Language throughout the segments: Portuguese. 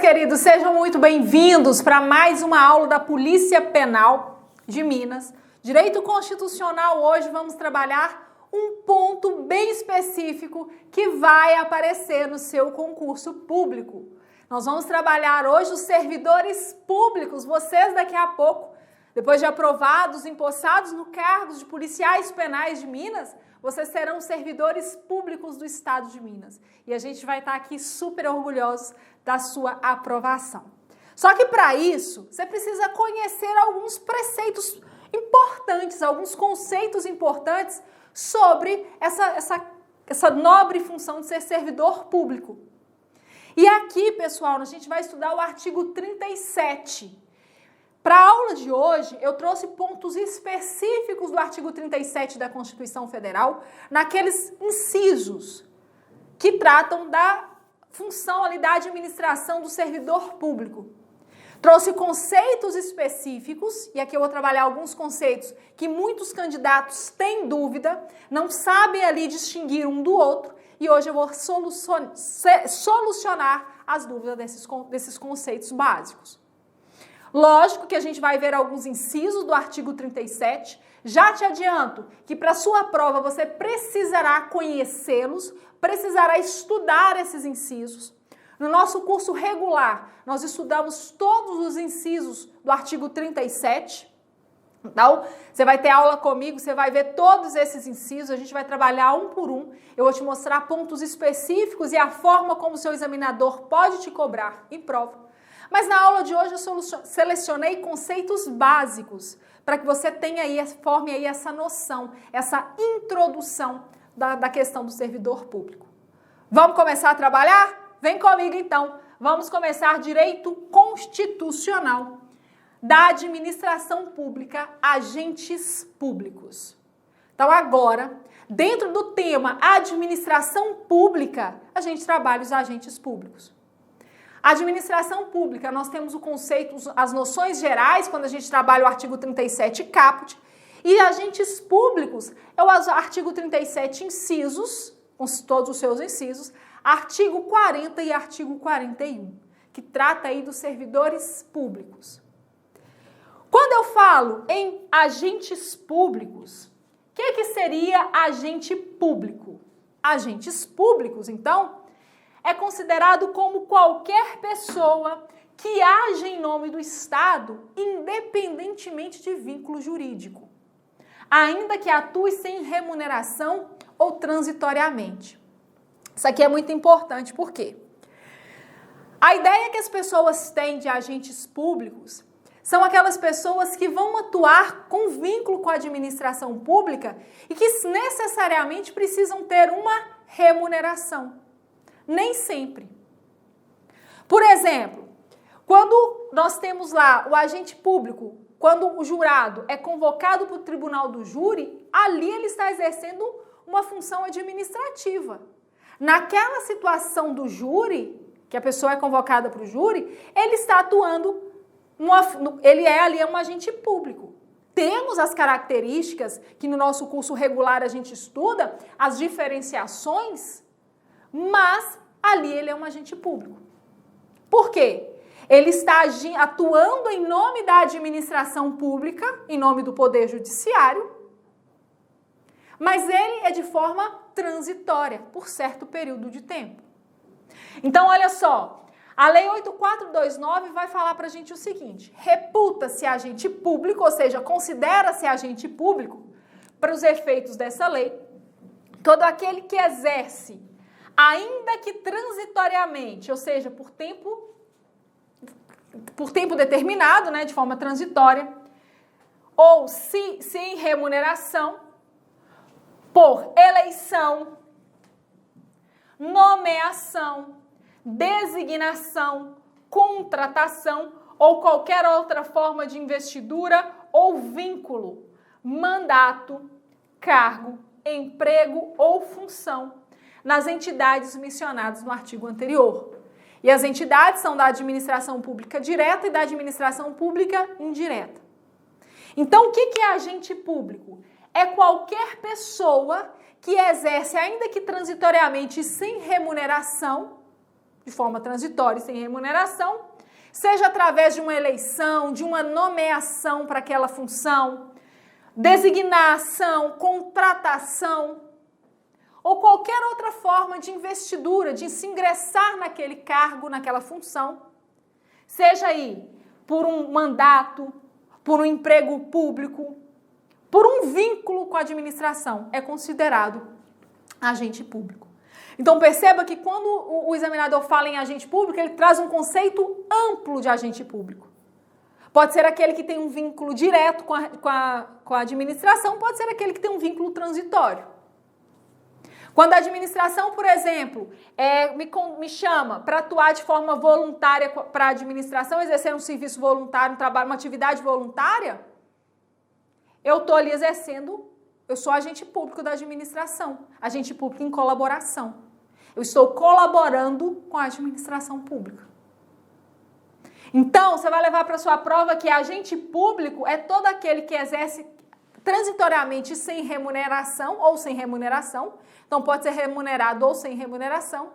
queridos, sejam muito bem-vindos para mais uma aula da Polícia Penal de Minas. Direito Constitucional, hoje vamos trabalhar um ponto bem específico que vai aparecer no seu concurso público. Nós vamos trabalhar hoje os servidores públicos, vocês daqui a pouco, depois de aprovados, empossados no cargos de policiais penais de Minas, vocês serão servidores públicos do Estado de Minas. E a gente vai estar aqui super orgulhosos da sua aprovação. Só que para isso, você precisa conhecer alguns preceitos importantes, alguns conceitos importantes sobre essa nobre função de ser servidor público. E aqui, pessoal, a gente vai estudar o artigo 37. Para a aula de hoje, eu trouxe pontos específicos do artigo 37 da Constituição Federal, naqueles incisos que tratam da função ali da administração do servidor público. Trouxe conceitos específicos, e aqui eu vou trabalhar alguns conceitos que muitos candidatos têm dúvida, não sabem ali distinguir um do outro, e hoje eu vou solucionar as dúvidas desses conceitos básicos. Lógico que a gente vai ver alguns incisos do artigo 37. Já te adianto que para sua prova você precisará conhecê-los, precisará estudar esses incisos. No nosso curso regular, nós estudamos todos os incisos do artigo 37. Então, você vai ter aula comigo, você vai ver todos esses incisos, a gente vai trabalhar um por um. Eu vou te mostrar pontos específicos e a forma como o seu examinador pode te cobrar em prova. Mas na aula de hoje eu selecionei conceitos básicos para que você tenha aí, forme aí essa noção, essa introdução da questão do servidor público. Vamos começar a trabalhar? Vem comigo então. Vamos começar direito constitucional da administração pública, agentes públicos. Então agora, dentro do tema administração pública, a gente trabalha os agentes públicos. Administração pública, nós temos o conceito, as noções gerais, quando a gente trabalha o artigo 37 caput, e agentes públicos é o artigo 37 incisos, com todos os seus incisos, artigo 40 e artigo 41, que trata aí dos servidores públicos. Quando eu falo em agentes públicos, o que seria agente público? Agentes públicos, então, é considerado como qualquer pessoa que age em nome do Estado, independentemente de vínculo jurídico, ainda que atue sem remuneração ou transitoriamente. Isso aqui é muito importante, por quê? A ideia que as pessoas têm de agentes públicos são aquelas pessoas que vão atuar com vínculo com a administração pública e que necessariamente precisam ter uma remuneração. Nem sempre. Por exemplo, quando nós temos lá o agente público, quando o jurado é convocado para o tribunal do júri, ali ele está exercendo uma função administrativa. Naquela situação do júri, que a pessoa é convocada para o júri, ele está atuando, ele é ali um agente público. Temos as características que no nosso curso regular a gente estuda, as diferenciações, mas ali ele é um agente público. Por quê? Ele está atuando em nome da administração pública, em nome do Poder Judiciário, mas ele é de forma transitória, por certo período de tempo. Então, olha só, a Lei 8429 vai falar para a gente o seguinte: reputa-se agente público, ou seja, considera-se agente público, para os efeitos dessa lei, todo aquele que exerce, ainda que transitoriamente, ou seja, por tempo determinado, né, de forma transitória, ou sem remuneração, por eleição, nomeação, designação, contratação ou qualquer outra forma de investidura ou vínculo, mandato, cargo, emprego ou função nas entidades mencionadas no artigo anterior. E as entidades são da administração pública direta e da administração pública indireta. Então, o que é agente público? É qualquer pessoa que exerce, ainda que transitoriamente sem remuneração, de forma transitória e sem remuneração, seja através de uma eleição, de uma nomeação para aquela função, designação, contratação, ou qualquer outra forma de investidura, de se ingressar naquele cargo, naquela função, seja aí por um mandato, por um emprego público, por um vínculo com a administração, é considerado agente público. Então perceba que quando o examinador fala em agente público, ele traz um conceito amplo de agente público. Pode ser aquele que tem um vínculo direto com a administração, pode ser aquele que tem um vínculo transitório. Quando a administração, por exemplo, me chama para atuar de forma voluntária para a administração, exercer um serviço voluntário, um trabalho, uma atividade voluntária, eu estou ali exercendo, eu sou agente público da administração, agente público em colaboração. Eu estou colaborando com a administração pública. Então, você vai levar para a sua prova que agente público é todo aquele que exerce transitoriamente sem remuneração ou sem remuneração. Então, pode ser remunerado ou sem remuneração.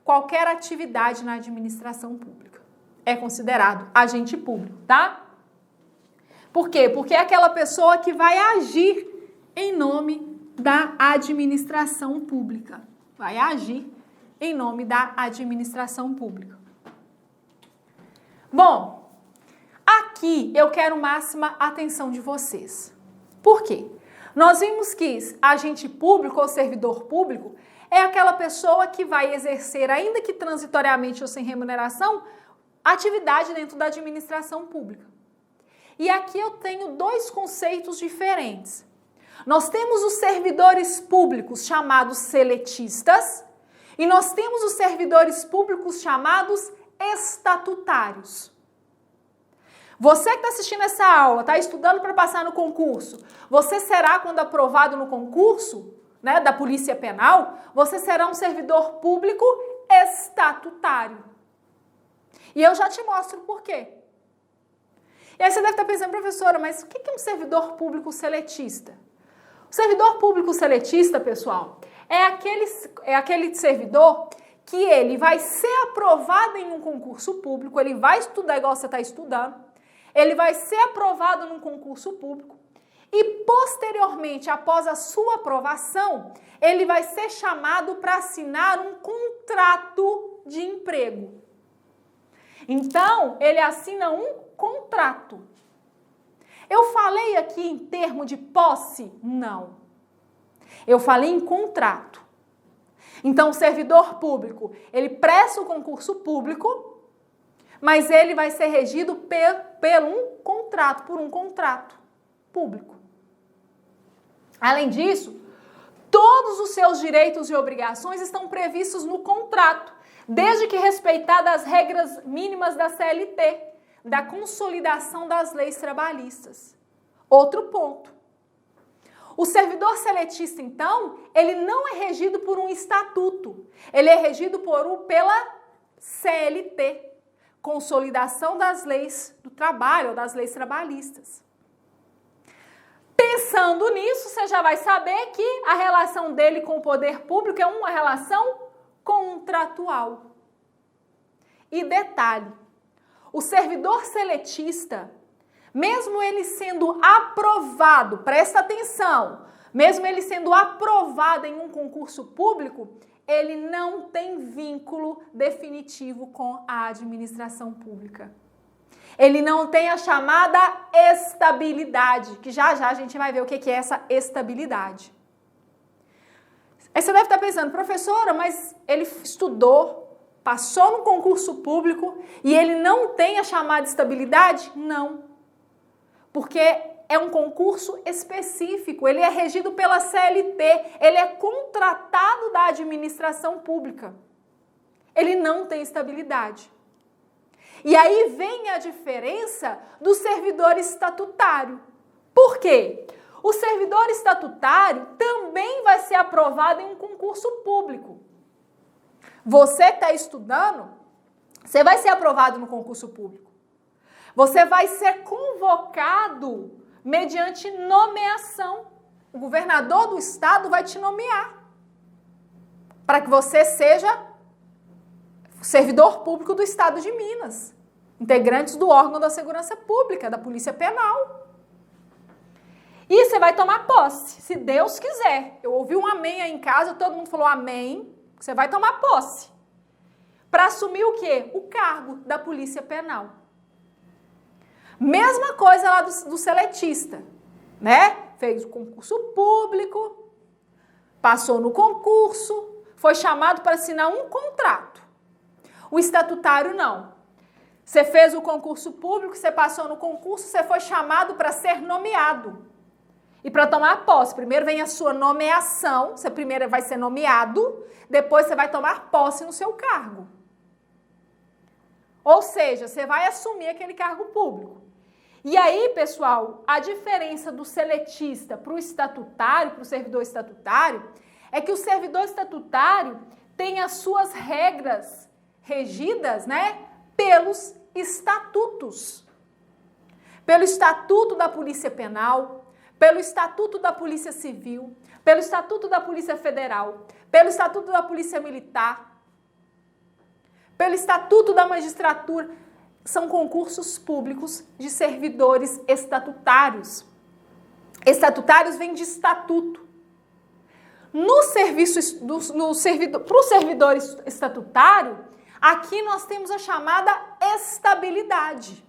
Qualquer atividade na administração pública é considerado agente público, tá? Por quê? Porque é aquela pessoa que vai agir em nome da administração pública. Vai agir em nome da administração pública. Bom, aqui eu quero máxima atenção de vocês. Por quê? Nós vimos que agente público ou servidor público é aquela pessoa que vai exercer, ainda que transitoriamente ou sem remuneração, atividade dentro da administração pública. E aqui eu tenho dois conceitos diferentes. Nós temos os servidores públicos chamados seletistas e nós temos os servidores públicos chamados estatutários. Você que está assistindo essa aula, está estudando para passar no concurso, você será, quando aprovado no concurso, né, da Polícia Penal, você será um servidor público estatutário. E eu já te mostro por quê. E aí você deve estar pensando, professora, mas o que é um servidor público seletista? O servidor público seletista, pessoal, é aquele servidor que ele vai ser aprovado em um concurso público, ele vai estudar igual você está estudando, ele vai ser aprovado num concurso público e, posteriormente, após a sua aprovação, ele vai ser chamado para assinar um contrato de emprego. Então, ele assina um contrato. Eu falei aqui em termo de posse? Não. Eu falei em contrato. Então, o servidor público, ele presta o concurso público, mas ele vai ser regido por um contrato público. Além disso, todos os seus direitos e obrigações estão previstos no contrato, desde que respeitadas as regras mínimas da CLT, da consolidação das leis trabalhistas. Outro ponto. O servidor seletista, então, ele não é regido por um estatuto, ele é regido pela CLT, Consolidação das Leis do Trabalho, ou das leis trabalhistas. Pensando nisso, você já vai saber que a relação dele com o poder público é uma relação contratual. E detalhe, o servidor seletista, mesmo ele sendo aprovado, presta atenção, mesmo ele sendo aprovado em um concurso público, ele não tem vínculo definitivo com a administração pública. Ele não tem a chamada estabilidade, que já já a gente vai ver o que é essa estabilidade. Aí você deve estar pensando, professora, mas ele estudou, passou no concurso público e ele não tem a chamada estabilidade? Não. Porque é um concurso específico, ele é regido pela CLT, ele é contratado da administração pública. Ele não tem estabilidade. E aí vem a diferença do servidor estatutário. Por quê? O servidor estatutário também vai ser aprovado em um concurso público. Você que está estudando, você vai ser aprovado no concurso público. Você vai ser convocado mediante nomeação. O governador do estado vai te nomear para que você seja servidor público do Estado de Minas, integrantes do órgão da segurança pública, da Polícia Penal. E você vai tomar posse, se Deus quiser. Eu ouvi um amém aí em casa, todo mundo falou amém. Você vai tomar posse. Para assumir o quê? O cargo da Polícia Penal. Mesma coisa lá do seletista, né? Fez o concurso público, passou no concurso, foi chamado para assinar um contrato. O estatutário não. Você fez o concurso público, você passou no concurso, você foi chamado para ser nomeado. E para tomar posse, primeiro vem a sua nomeação, você primeiro vai ser nomeado, depois você vai tomar posse no seu cargo. Ou seja, você vai assumir aquele cargo público. E aí, pessoal, a diferença do seletista para o estatutário, para o servidor estatutário, é que o servidor estatutário tem as suas regras regidas, né, pelos estatutos. Pelo Estatuto da Polícia Penal, pelo Estatuto da Polícia Civil, pelo Estatuto da Polícia Federal, pelo Estatuto da Polícia Militar, pelo Estatuto da Magistratura. São concursos públicos de servidores estatutários. Estatutários vem de estatuto. Para o servidor estatutário, aqui nós temos a chamada estabilidade.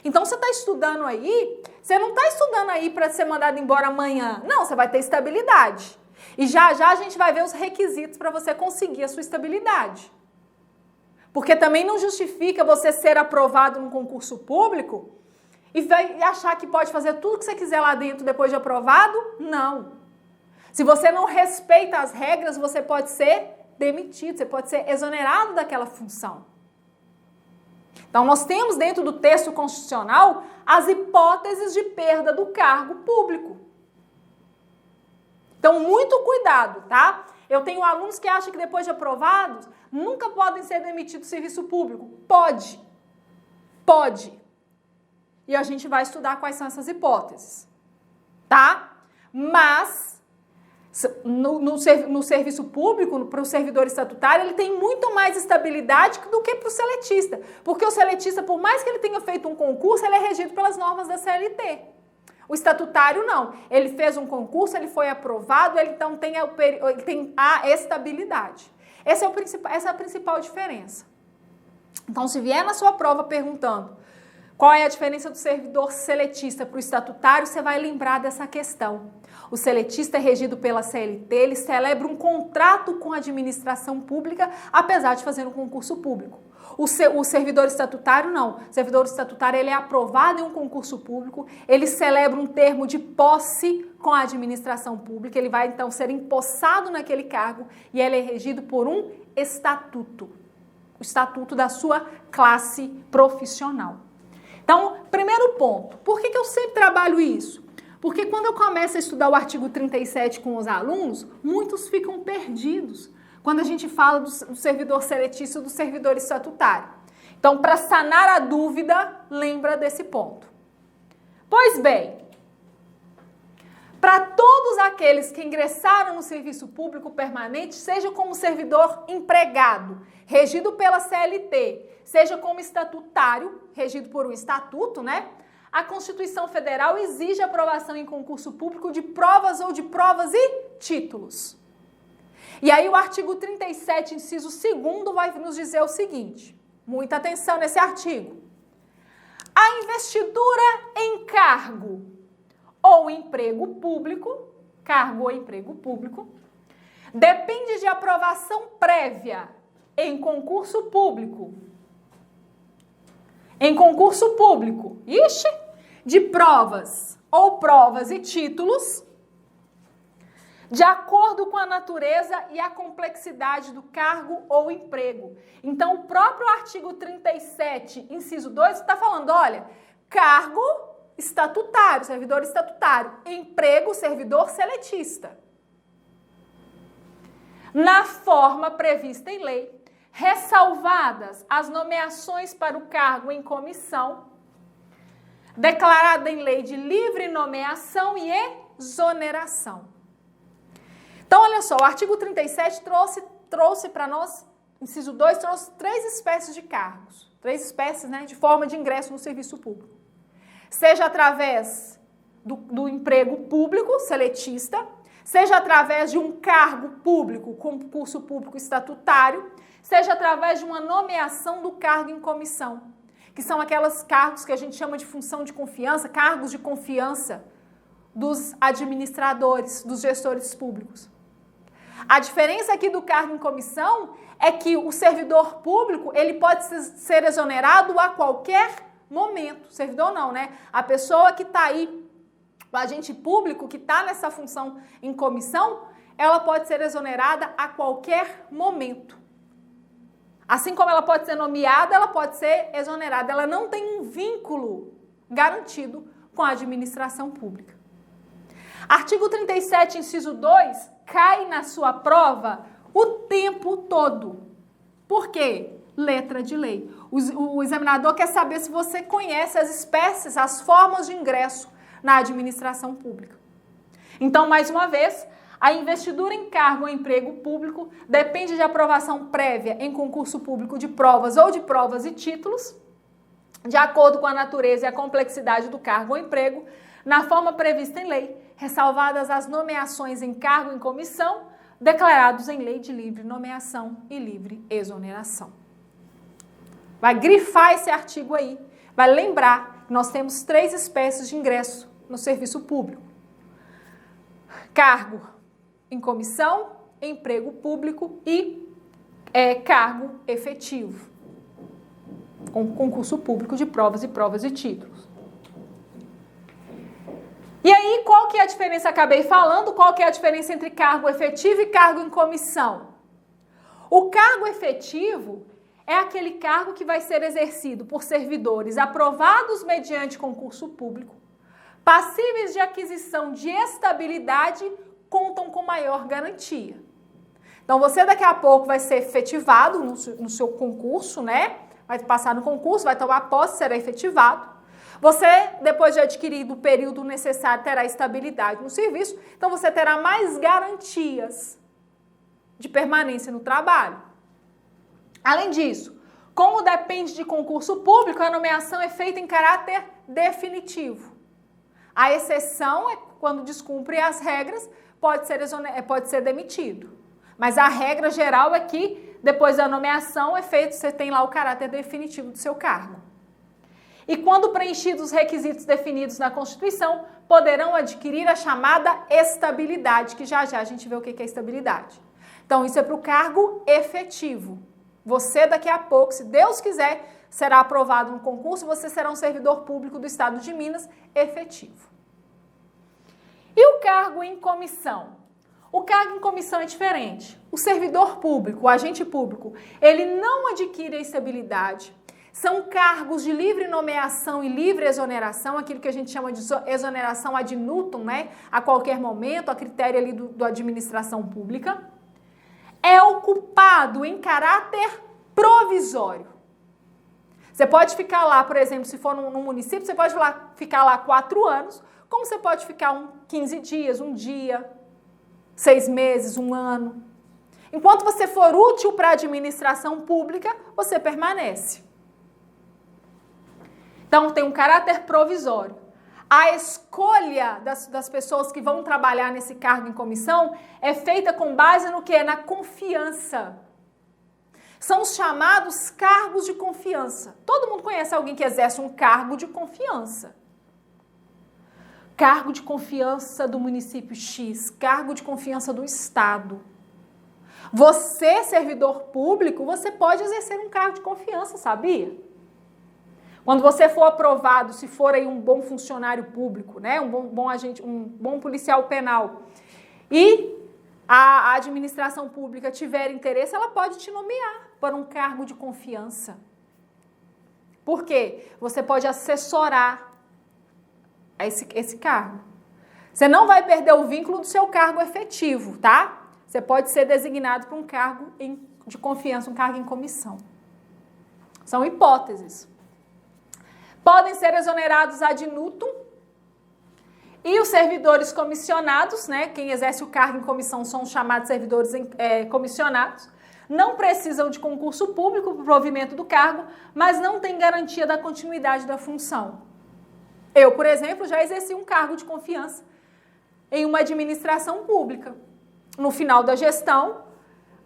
Então, você está estudando aí, você não está estudando aí para ser mandado embora amanhã. Não, você vai ter estabilidade. E já a gente vai ver os requisitos para você conseguir a sua estabilidade. Porque também não justifica você ser aprovado num concurso público e vai achar que pode fazer tudo que você quiser lá dentro depois de aprovado. Não. Se você não respeita as regras, você pode ser demitido, você pode ser exonerado daquela função. Então, nós temos dentro do texto constitucional as hipóteses de perda do cargo público. Então, muito cuidado, tá? Eu tenho alunos que acham que depois de aprovados, nunca podem ser demitidos do serviço público. Pode. Pode. E a gente vai estudar quais são essas hipóteses, tá? Mas, no serviço público, para o servidor estatutário, ele tem muito mais estabilidade do que para o seletista. Porque o seletista, por mais que ele tenha feito um concurso, ele é regido pelas normas da CLT. O estatutário não. Ele fez um concurso, ele foi aprovado, ele então tem a estabilidade. Essa é a principal diferença. Então, se vier na sua prova perguntando qual é a diferença do servidor seletista para o estatutário, você vai lembrar dessa questão. O seletista é regido pela CLT, ele celebra um contrato com a administração pública, apesar de fazer um concurso público. O servidor estatutário não. O servidor estatutário ele é aprovado em um concurso público, ele celebra um termo de posse com a administração pública, ele vai então ser empossado naquele cargo e ele é regido por um estatuto, o estatuto da sua classe profissional. Então, primeiro ponto, por que eu sempre trabalho isso? Porque quando eu começo a estudar o artigo 37 com os alunos, muitos ficam perdidos quando a gente fala do servidor seletista e do servidor estatutário. Então, para sanar a dúvida, lembra desse ponto. Pois bem, para todos aqueles que ingressaram no serviço público permanente, seja como servidor empregado, regido pela CLT, seja como estatutário, regido por um estatuto, né? A Constituição Federal exige aprovação em concurso público de provas ou de provas e títulos. E aí o artigo 37, inciso 2º, vai nos dizer o seguinte, muita atenção nesse artigo. A investidura em cargo ou emprego público, cargo ou emprego público, depende de aprovação prévia em concurso público. Em concurso público, de provas ou provas e títulos, de acordo com a natureza e a complexidade do cargo ou emprego. Então, o próprio artigo 37, inciso 2, está falando, olha, cargo estatutário, servidor estatutário, emprego, servidor seletista. Na forma prevista em lei, ressalvadas as nomeações para o cargo em comissão, declarada em lei de livre nomeação e exoneração. Então, olha só, o artigo 37 trouxe para nós inciso 2, trouxe 3 espécies de cargos. 3 espécies, né, de forma de ingresso no serviço público. Seja através do emprego público, seletista, seja através de um cargo público, concurso público estatutário, seja através de uma nomeação do cargo em comissão, que são aqueles cargos que a gente chama de função de confiança, cargos de confiança dos administradores, dos gestores públicos. A diferença aqui do cargo em comissão é que o servidor público, ele pode ser exonerado a qualquer momento. Servidor não, né? A pessoa que está aí, o agente público que está nessa função em comissão, ela pode ser exonerada a qualquer momento. Assim como ela pode ser nomeada, ela pode ser exonerada. Ela não tem um vínculo garantido com a administração pública. Artigo 37, inciso 2, cai na sua prova o tempo todo. Por quê? Letra de lei. O examinador quer saber se você conhece as espécies, as formas de ingresso na administração pública. Então, mais uma vez, a investidura em cargo ou emprego público depende de aprovação prévia em concurso público de provas ou de provas e títulos, de acordo com a natureza e a complexidade do cargo ou emprego, na forma prevista em lei, ressalvadas as nomeações em cargo em comissão, declarados em lei de livre nomeação e livre exoneração. Vai grifar esse artigo aí, vai lembrar que nós temos 3 espécies de ingresso no serviço público. Cargo em comissão, emprego público e cargo efetivo, com concurso público de provas e títulos. E aí, qual que é a diferença? Acabei falando, qual que é a diferença entre cargo efetivo e cargo em comissão? O cargo efetivo é aquele cargo que vai ser exercido por servidores aprovados mediante concurso público, passíveis de aquisição de estabilidade, contam com maior garantia. Então, você daqui a pouco vai ser efetivado no seu concurso, né? Vai passar no concurso, vai tomar posse, será efetivado. Você, depois de adquirido o período necessário, terá estabilidade no serviço, então você terá mais garantias de permanência no trabalho. Além disso, como depende de concurso público, a nomeação é feita em caráter definitivo. A exceção é quando descumpre as regras, pode ser demitido. Mas a regra geral é que, depois da nomeação, você tem lá o caráter definitivo do seu cargo. E quando preenchidos os requisitos definidos na Constituição, poderão adquirir a chamada estabilidade, que já a gente vê o que é estabilidade. Então, isso é para o cargo efetivo. Você, daqui a pouco, se Deus quiser, será aprovado no concurso, você será um servidor público do Estado de Minas efetivo. E o cargo em comissão? O cargo em comissão é diferente. O servidor público, o agente público, ele não adquire a estabilidade. São cargos de livre nomeação e livre exoneração, aquilo que a gente chama de exoneração ad nutum, né? A qualquer momento, a critério ali do administração pública. É ocupado em caráter provisório. Você pode ficar lá, por exemplo, se for num município, você pode ficar lá 4 anos, como você pode ficar 15 dias, um dia, 6 meses, 1 ano. Enquanto você for útil para a administração pública, você permanece. Então, tem um caráter provisório. A escolha das pessoas que vão trabalhar nesse cargo em comissão é feita com base no quê? Na confiança. São os chamados cargos de confiança. Todo mundo conhece alguém que exerce um cargo de confiança. Cargo de confiança do município X, cargo de confiança do Estado. Você, servidor público, você pode exercer um cargo de confiança, sabia? Quando você for aprovado, se for aí um bom funcionário público, né, um bom agente, um bom policial penal, e a administração pública tiver interesse, ela pode te nomear para um cargo de confiança. Por quê? Você pode assessorar esse cargo. Você não vai perder o vínculo do seu cargo efetivo, tá? Você pode ser designado para um cargo de confiança, um cargo em comissão. São hipóteses. Podem ser exonerados ad nutum e os servidores comissionados, né? Quem exerce o cargo em comissão são os chamados servidores comissionados, não precisam de concurso público para o provimento do cargo, mas não têm garantia da continuidade da função. Eu, por exemplo, já exerci um cargo de confiança em uma administração pública. No final da gestão,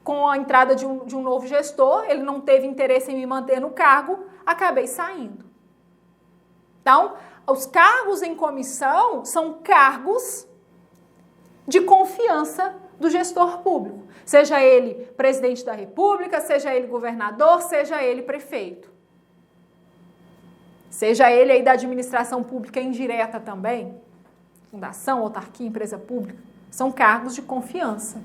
com a entrada de um novo gestor, ele não teve interesse em me manter no cargo, acabei saindo. Então, os cargos em comissão são cargos de confiança do gestor público. Seja ele presidente da República, seja ele governador, seja ele prefeito. Seja ele aí da administração pública indireta também, fundação, autarquia, empresa pública, são cargos de confiança.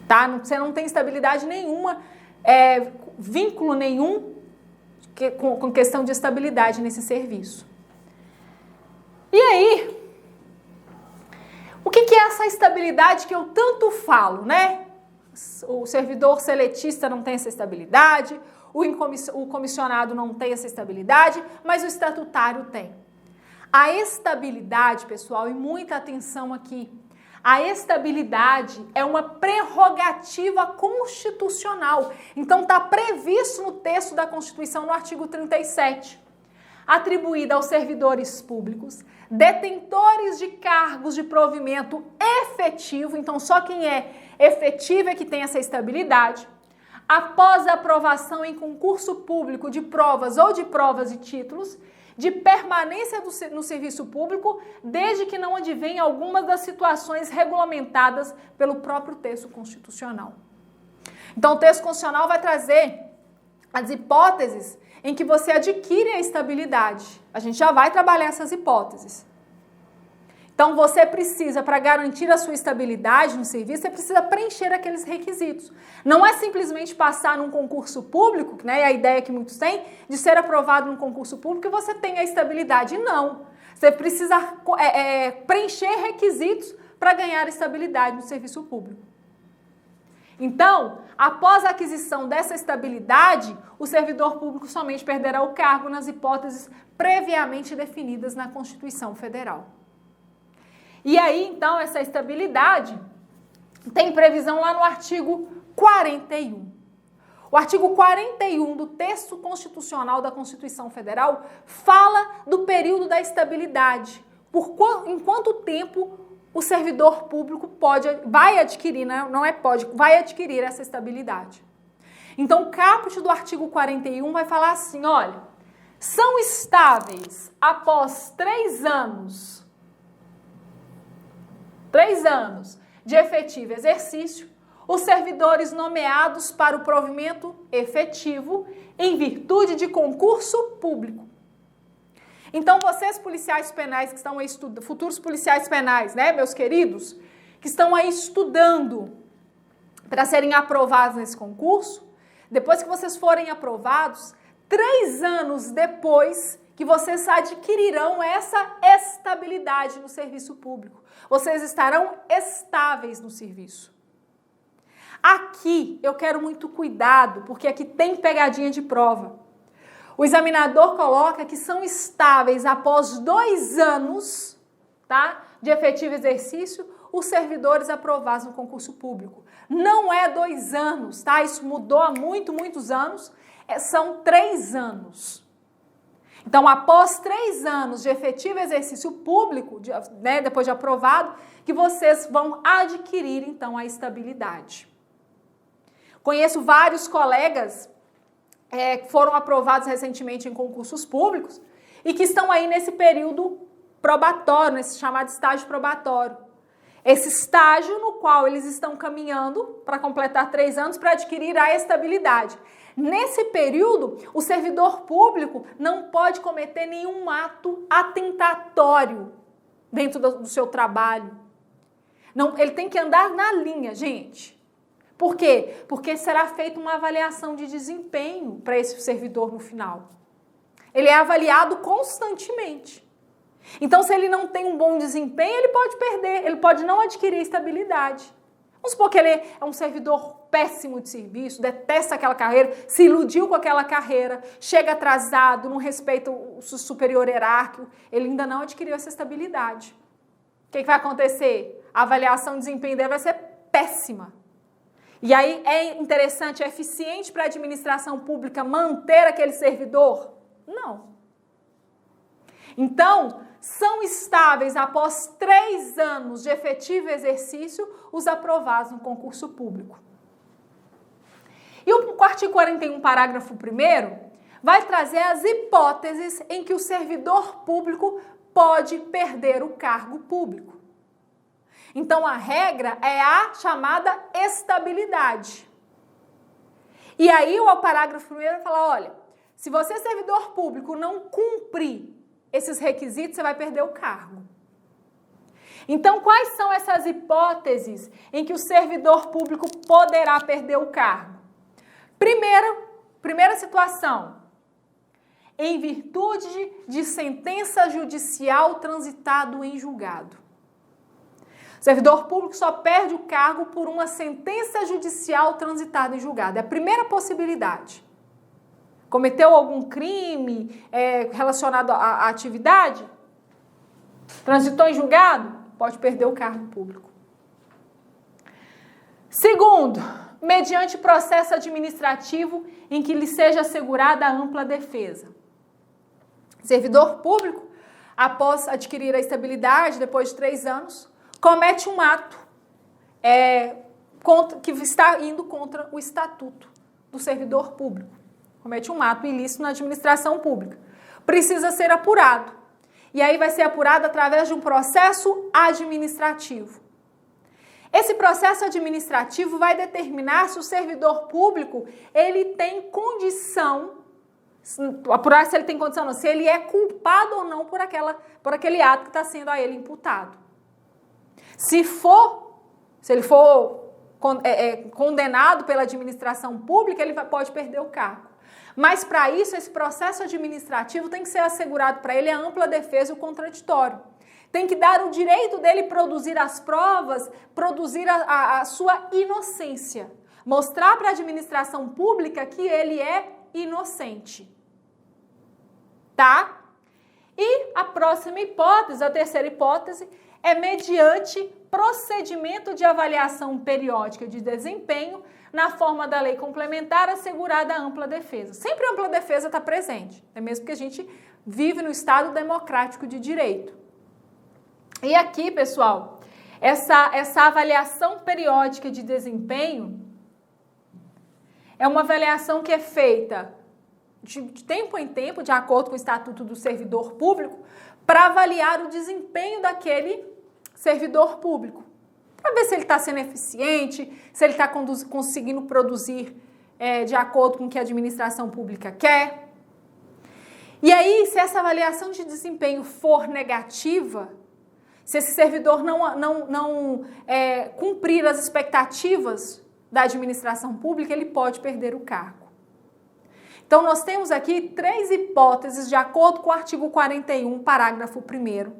Tá? Você não tem estabilidade nenhuma, vínculo nenhum com questão de estabilidade nesse serviço. E aí, o que é essa estabilidade que eu tanto falo, né? O servidor seletista não tem essa estabilidade, o comissionado não tem essa estabilidade, mas o estatutário tem. A estabilidade, pessoal, e muita atenção aqui, a estabilidade é uma prerrogativa constitucional. Então, está previsto no texto da Constituição, no artigo 37, atribuída aos servidores públicos, detentores de cargos de provimento efetivo, então só quem é efetivo é que tem essa estabilidade, após a aprovação em concurso público de provas ou de provas e títulos, de permanência no serviço público, desde que não advenha alguma das situações regulamentadas pelo próprio texto constitucional. Então, o texto constitucional vai trazer as hipóteses em que você adquire a estabilidade. A gente já vai trabalhar essas hipóteses. Então, você precisa, para garantir a sua estabilidade no serviço, você precisa preencher aqueles requisitos. Não é simplesmente passar num concurso público, né, a ideia que muitos têm, de ser aprovado num concurso público e você tem a estabilidade. Não. Você precisa preencher requisitos para ganhar estabilidade no serviço público. Então, após a aquisição dessa estabilidade, o servidor público somente perderá o cargo nas hipóteses previamente definidas na Constituição Federal. E aí, então, essa estabilidade tem previsão lá no artigo 41. O artigo 41 do texto constitucional da Constituição Federal fala do período da estabilidade. Em quanto tempo o servidor público vai adquirir, vai adquirir essa estabilidade. Então, o caput do artigo 41 vai falar assim, olha, são estáveis após 3 anos de efetivo exercício, os servidores nomeados para o provimento efetivo em virtude de concurso público. Então, vocês policiais penais que estão aí estudando, futuros policiais penais, né, meus queridos, que estão aí estudando para serem aprovados nesse concurso, depois que vocês forem aprovados, 3 anos depois que vocês adquirirão essa estabilidade no serviço público. Vocês estarão estáveis no serviço. Aqui eu quero muito cuidado, porque aqui tem pegadinha de prova. O examinador coloca que são estáveis após 2 anos, tá, de efetivo exercício, os servidores aprovados no concurso público. Não é 2 anos, tá? Isso mudou há muitos anos. São 3 anos. Então, após 3 anos de efetivo exercício público, né, depois de aprovado, que vocês vão adquirir, então, a estabilidade. Conheço vários colegas que foram aprovados recentemente em concursos públicos e que estão aí nesse período probatório, nesse chamado estágio probatório. Esse estágio no qual eles estão caminhando para completar 3 anos para adquirir a estabilidade. Nesse período, o servidor público não pode cometer nenhum ato atentatório dentro do seu trabalho. Não, ele tem que andar na linha, gente. Por quê? Porque será feita uma avaliação de desempenho para esse servidor no final. Ele é avaliado constantemente. Então, se ele não tem um bom desempenho, ele pode perder, ele pode não adquirir estabilidade. Vamos supor que ele é um servidor péssimo de serviço, detesta aquela carreira, se iludiu com aquela carreira, chega atrasado, não respeita o superior hierárquico, ele ainda não adquiriu essa estabilidade. O que vai acontecer? A avaliação de desempenho dele vai ser péssima. E aí é interessante, é eficiente para a administração pública manter aquele servidor? Não. Então, são estáveis após 3 anos de efetivo exercício os aprovados no concurso público. E o artigo 41, parágrafo 1º, vai trazer as hipóteses em que o servidor público pode perder o cargo público. Então, a regra é a chamada estabilidade. E aí, o parágrafo 1º vai falar, olha, se você, servidor público, não cumprir esses requisitos, você vai perder o cargo. Então, quais são essas hipóteses em que o servidor público poderá perder o cargo? Primeira situação, em virtude de sentença judicial transitado em julgado. O servidor público só perde o cargo por uma sentença judicial transitada em julgado. É a primeira possibilidade. Cometeu algum crime relacionado à atividade? Transitou em julgado? Pode perder o cargo público. Segundo, mediante processo administrativo em que lhe seja assegurada a ampla defesa. Servidor público, após adquirir a estabilidade, depois de 3 anos, comete um ato que está indo contra o estatuto do servidor público. Comete um ato ilícito na administração pública. Precisa ser apurado. E aí vai ser apurado através de um processo administrativo. Esse processo administrativo vai determinar se o servidor público ele tem condição, apurar se ele tem condição ou não, se ele é culpado ou não por aquele ato que está sendo a ele imputado. Se ele for condenado pela administração pública, ele pode perder o cargo. Mas, para isso, esse processo administrativo tem que ser assegurado para ele a ampla defesa e o contraditório. Tem que dar o direito dele produzir as provas, produzir a sua inocência. Mostrar para a administração pública que ele é inocente. Tá? E a próxima hipótese, a terceira hipótese, é mediante procedimento de avaliação periódica de desempenho na forma da lei complementar assegurada a ampla defesa. Sempre a ampla defesa está presente, é mesmo que a gente vive no Estado democrático de direito. E aqui, pessoal, essa avaliação periódica de desempenho é uma avaliação que é feita de tempo em tempo, de acordo com o Estatuto do Servidor Público, para avaliar o desempenho daquele servidor público. Para ver se ele está sendo eficiente, se ele está conseguindo produzir de acordo com o que a administração pública quer. E aí, se essa avaliação de desempenho for negativa, se esse servidor não cumprir as expectativas da administração pública, ele pode perder o cargo. Então, nós temos aqui 3 hipóteses de acordo com o artigo 41, parágrafo 1º,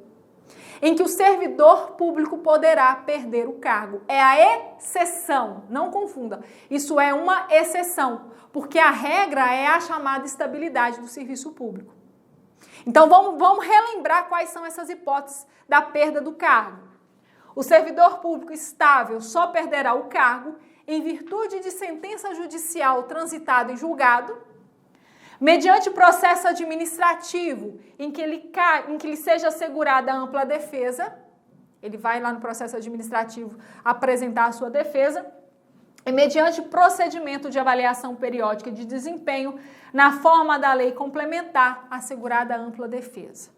em que o servidor público poderá perder o cargo. É a exceção, não confunda. Isso é uma exceção, porque a regra é a chamada estabilidade do serviço público. Então, vamos relembrar quais são essas hipóteses da perda do cargo. O servidor público estável só perderá o cargo em virtude de sentença judicial transitada em julgado, mediante processo administrativo em que lhe seja assegurada a ampla defesa, ele vai lá no processo administrativo apresentar a sua defesa, e mediante procedimento de avaliação periódica de desempenho na forma da lei complementar, assegurada a ampla defesa.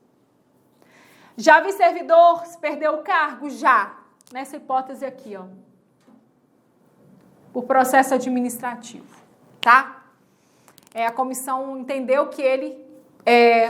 Já vi servidor perder o cargo? Já. Nessa hipótese aqui, ó. Por processo administrativo, tá? A comissão entendeu que ele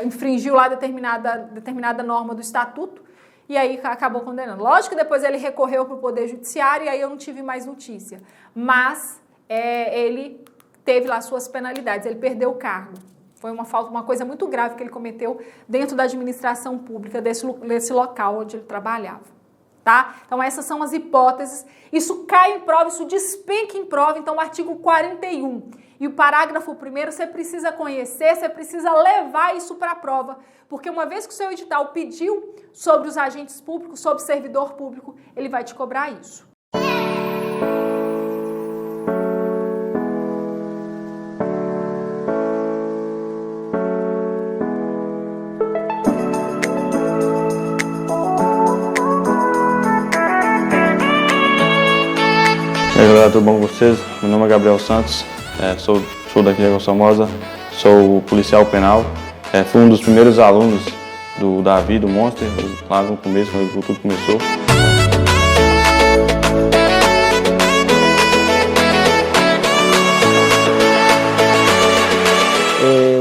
infringiu lá determinada norma do estatuto e aí acabou condenando. Lógico que depois ele recorreu para o Poder Judiciário e aí eu não tive mais notícia. Mas ele teve lá suas penalidades, ele perdeu o cargo. Foi uma coisa muito grave que ele cometeu dentro da administração pública desse local onde ele trabalhava. Tá? Então essas são as hipóteses, isso cai em prova, isso despenca em prova, então o artigo 41 e o parágrafo 1º você precisa conhecer, você precisa levar isso para a prova, porque uma vez que o seu edital pediu sobre os agentes públicos, sobre o servidor público, ele vai te cobrar isso. galera, tudo bom com vocês? Meu nome é Gabriel Santos, sou daqui de Águas Formosas, sou policial penal, fui um dos primeiros alunos do Davi, do Monster, lá no começo, quando tudo começou.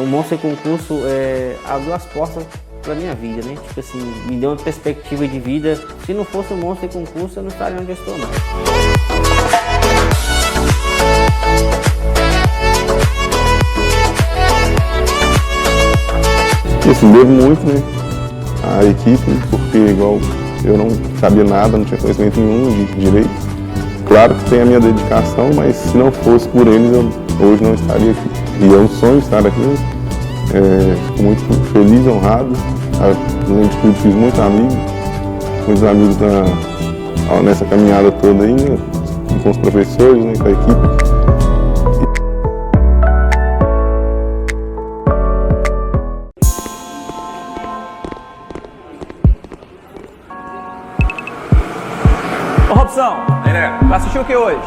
O Monster Concurso abriu as portas para minha vida, né? Tipo assim, me deu uma perspectiva de vida. Se não fosse o Monster Concurso, eu não estaria onde eu estou, não. Assim, devo muito, né, à equipe, porque igual eu não sabia nada, não tinha conhecimento nenhum de direito. Claro que tem a minha dedicação, mas se não fosse por eles, eu hoje não estaria aqui. E é um sonho estar aqui, fico muito feliz, honrado. Além de tudo, fiz muitos amigos nessa caminhada toda aí, né, com os professores, né, com a equipe. Ô Robson, vai assistir o que hoje?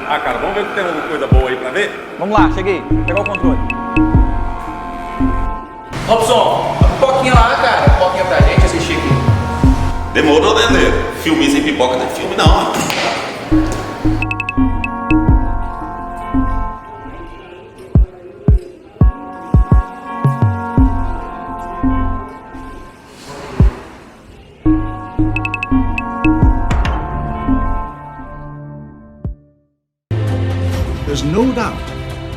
Ah, cara, vamos ver se tem alguma coisa boa aí pra ver? Vamos lá, cheguei. Pegar o controle. Robson, a pipoquinha lá, cara. Pipoquinha pra gente assistir aqui. Demorou, né, Lê? Filminho sem pipoca não é filme, não. There's no doubt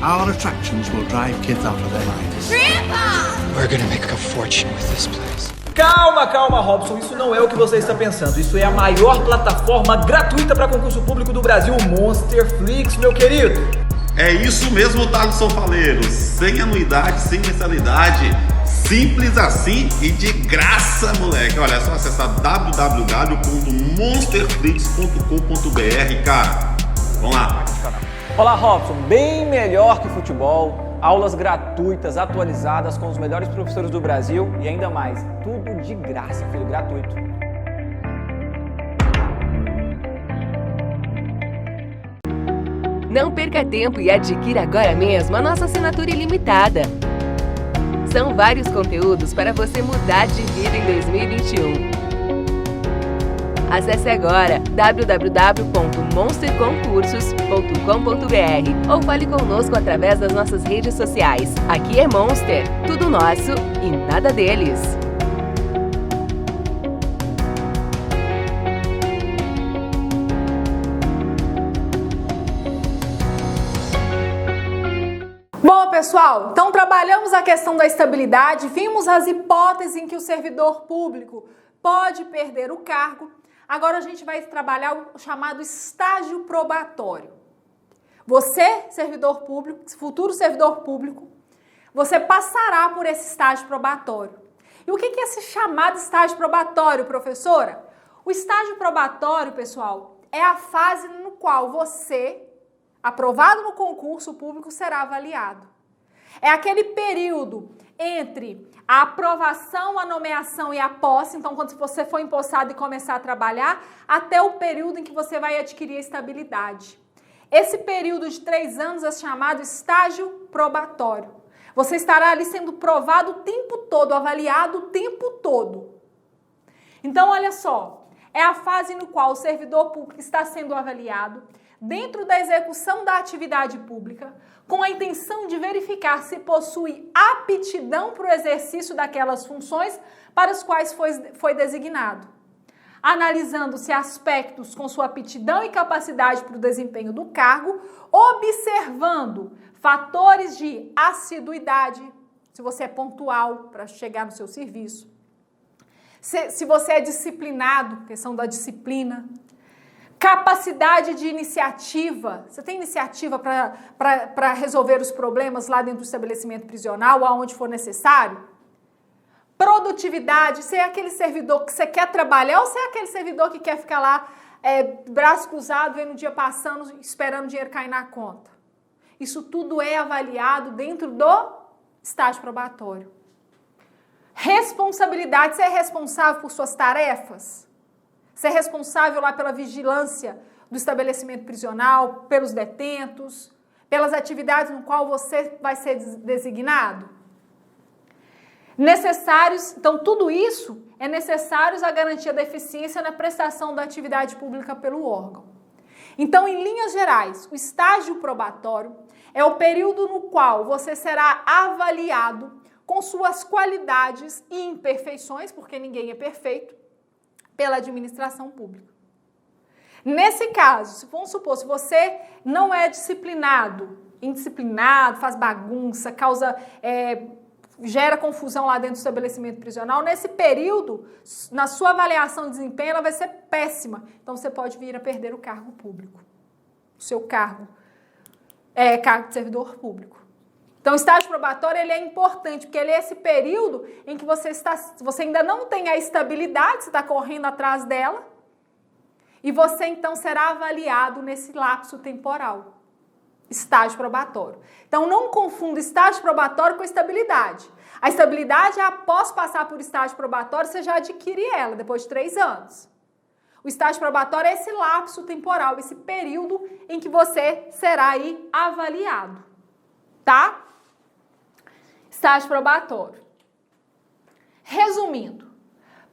our attractions will drive kids out of their minds. Grandpa! We're gonna make a fortune with this place. Calma, Robson. Isso não é o que você está pensando. Isso é a maior plataforma gratuita para concurso público do Brasil, Monsterflix, meu querido. É isso mesmo, Thaleson Faleiro. Sem anuidade, sem mensalidade. Simples assim e de graça, moleque. Olha, é só acessar www.monsterflix.com.br, cara. Vamos lá. Olá, Robson. Bem melhor que futebol. Aulas gratuitas, atualizadas, com os melhores professores do Brasil e ainda mais. Tudo de graça, filho, gratuito. Não perca tempo e adquira agora mesmo a nossa assinatura ilimitada. São vários conteúdos para você mudar de vida em 2021. Acesse agora www.monsterconcursos.com.br ou fale conosco através das nossas redes sociais. Aqui é Monster, tudo nosso e nada deles. Bom, pessoal, então trabalhamos a questão da estabilidade, vimos as hipóteses em que o servidor público pode perder o cargo. Agora a gente vai trabalhar o chamado estágio probatório. Você, servidor público, futuro servidor público, você passará por esse estágio probatório. E o que é esse chamado estágio probatório, professora? O estágio probatório, pessoal, é a fase no qual você, aprovado no concurso público, será avaliado. É aquele período entre a aprovação, a nomeação e a posse, então quando você for empossado e começar a trabalhar, até o período em que você vai adquirir a estabilidade. Esse período de 3 anos é chamado estágio probatório. Você estará ali sendo provado o tempo todo, avaliado o tempo todo. Então, olha só, é a fase no qual o servidor público está sendo avaliado dentro da execução da atividade pública, com a intenção de verificar se possui aptidão para o exercício daquelas funções para as quais foi designado. Analisando-se aspectos com sua aptidão e capacidade para o desempenho do cargo, observando fatores de assiduidade, se você é pontual para chegar no seu serviço, se você é disciplinado, questão da disciplina, capacidade de iniciativa. Você tem iniciativa para resolver os problemas lá dentro do estabelecimento prisional, aonde for necessário? Produtividade. Você é aquele servidor que você quer trabalhar ou você é aquele servidor que quer ficar lá, braço cruzado, vendo o dia passando, esperando o dinheiro cair na conta? Isso tudo é avaliado dentro do estágio probatório. Responsabilidade. Você é responsável por suas tarefas? Você é responsável lá pela vigilância do estabelecimento prisional, pelos detentos, pelas atividades no qual você vai ser designado? Necessários, então tudo isso é necessário à garantia da eficiência na prestação da atividade pública pelo órgão. Então, em linhas gerais, o estágio probatório é o período no qual você será avaliado com suas qualidades e imperfeições, porque ninguém é perfeito, pela administração pública. Nesse caso, vamos supor, se você não é disciplinado, indisciplinado, faz bagunça, gera confusão lá dentro do estabelecimento prisional, nesse período, na sua avaliação de desempenho, ela vai ser péssima. Então, você pode vir a perder o cargo público. O seu cargo de servidor público. Então, o estágio probatório ele é importante, porque ele é esse período em que você ainda não tem a estabilidade, você está correndo atrás dela, e você, então, será avaliado nesse lapso temporal. Estágio probatório. Então, não confunda estágio probatório com estabilidade. A estabilidade é após passar por estágio probatório, você já adquire ela, depois de 3 anos. O estágio probatório é esse lapso temporal, esse período em que você será aí avaliado. Tá? Estágio probatório. Resumindo,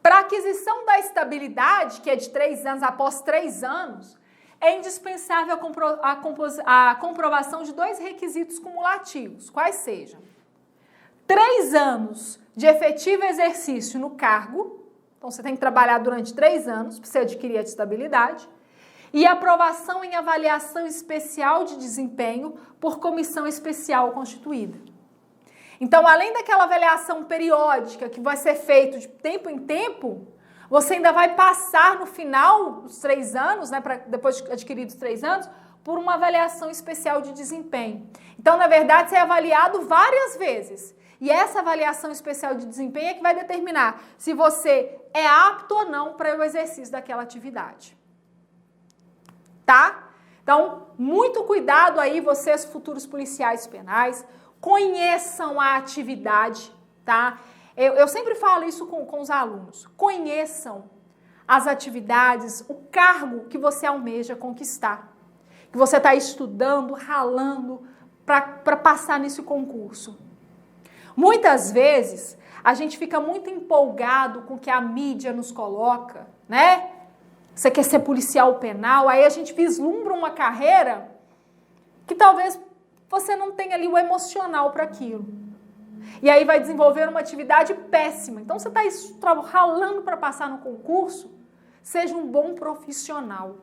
para aquisição da estabilidade, que é de 3 anos, após 3 anos, é indispensável a comprovação de 2 requisitos cumulativos, quais sejam 3 anos de efetivo exercício no cargo, então você tem que trabalhar durante 3 anos para você adquirir a estabilidade, e aprovação em avaliação especial de desempenho por comissão especial constituída. Então, além daquela avaliação periódica que vai ser feita de tempo em tempo, você ainda vai passar no final dos 3 anos, né, depois de adquiridos 3 anos, por uma avaliação especial de desempenho. Então, na verdade, você é avaliado várias vezes. E essa avaliação especial de desempenho é que vai determinar se você é apto ou não para o exercício daquela atividade. Tá? Então, muito cuidado aí, vocês futuros policiais penais, conheçam a atividade, tá? Eu sempre falo isso com os alunos. Conheçam as atividades, o cargo que você almeja conquistar. Que você está estudando, ralando para passar nesse concurso. Muitas vezes, a gente fica muito empolgado com o que a mídia nos coloca, né? Você quer ser policial penal, aí a gente vislumbra uma carreira que talvez você não tenha ali o emocional para aquilo. E aí vai desenvolver uma atividade péssima. Então, você está ralando para passar no concurso, seja um bom profissional.